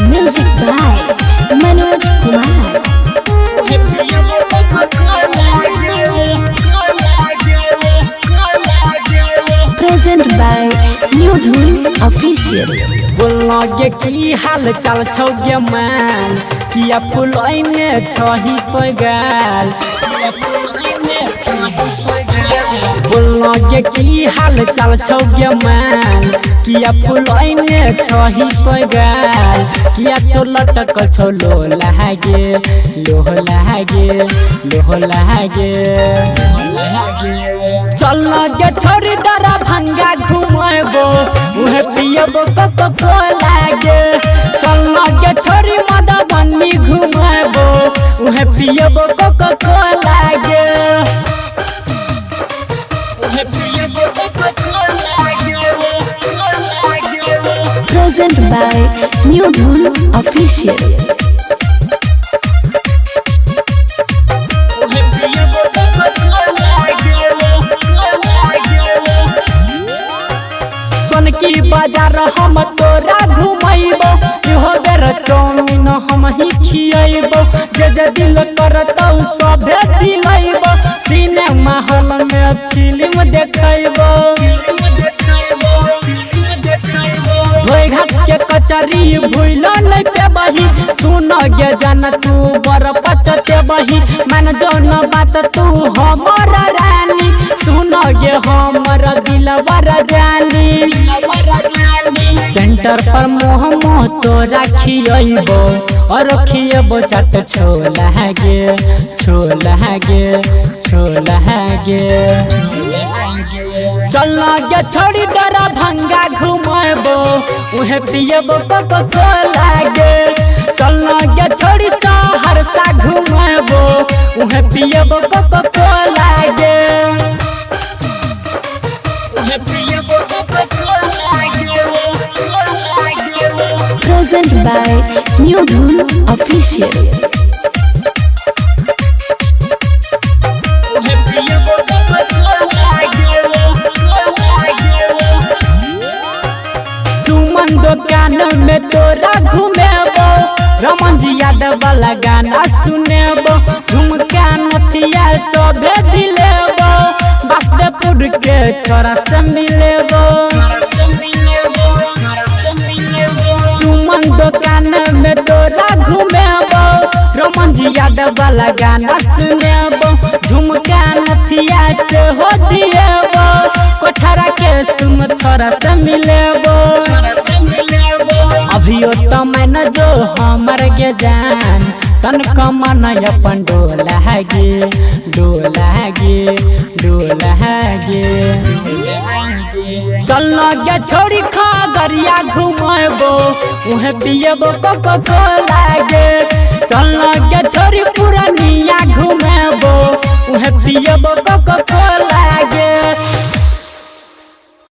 Music by Manoj Kumar. Present by New Dhun Official. बोलना गे की हाल चाल छौ गे मान किया फुलैने छही तो गाल बोलना गे की हाल चाल छौ गे मान किया फुलैने छही तो गाल किया तो लटकल छौ लोला गे लोहला गे चलना गे छोरी दरा भंगा घुमबो उहे पियबो कोको कोला गे चलना गे छोरी मदा बन्नी घुमबो उहे पियबो कोको कोला गे उहे पियबो कोको कोला गे Present by New Dhun Official. की बाजार हम तोरा घुमैबो इहो बेर चाउमीन हम ही खियैबो जे दिल करतौ सभे दिलैबो सिनेमा हॉल में फिल्म देखैबो धोई घाट के कचरी भूल नहीं पेबही सुन गे जान तू बर पचते बही मान जौन बात तू हमारा रानी सुन गे हमर दिलवर जानी सेंटर पर मोह मोह तोरा खियैबो और खियबो चाट छोला गे चलना गे छोड़ी डरा भंगा घुमबो उहे पियबो कोको कोला गे चलना गे छोड़ी सहरसा घुमबो उहे पियबो कोको कोला गे उहे पियबो कोको कोला गे Present by New Dhun Official. सुमन दुकान में तोरा घुमेबो रमन जी यादव वाला गाना सुनेबो झुमका नथिया सभे दिलेबो वासुदेवपुर के छोरा से मिलेबो सुमन दुकान में तोरा घुमेबो रमन जी यादव वाला गाना सुनेबो झुमका नथिया से हो दिएबो कोठरा के सुम छोरा से मिलेबो अभियो तो मैन जो हमर गे जान तन कमन अपन डोला गे चलना गे छोड़ी खा गरिया घुमबो उहे पियबो कोको कोला गे चलना गे छोड़ी पुरानिया घुमबो उहे पियबो कोको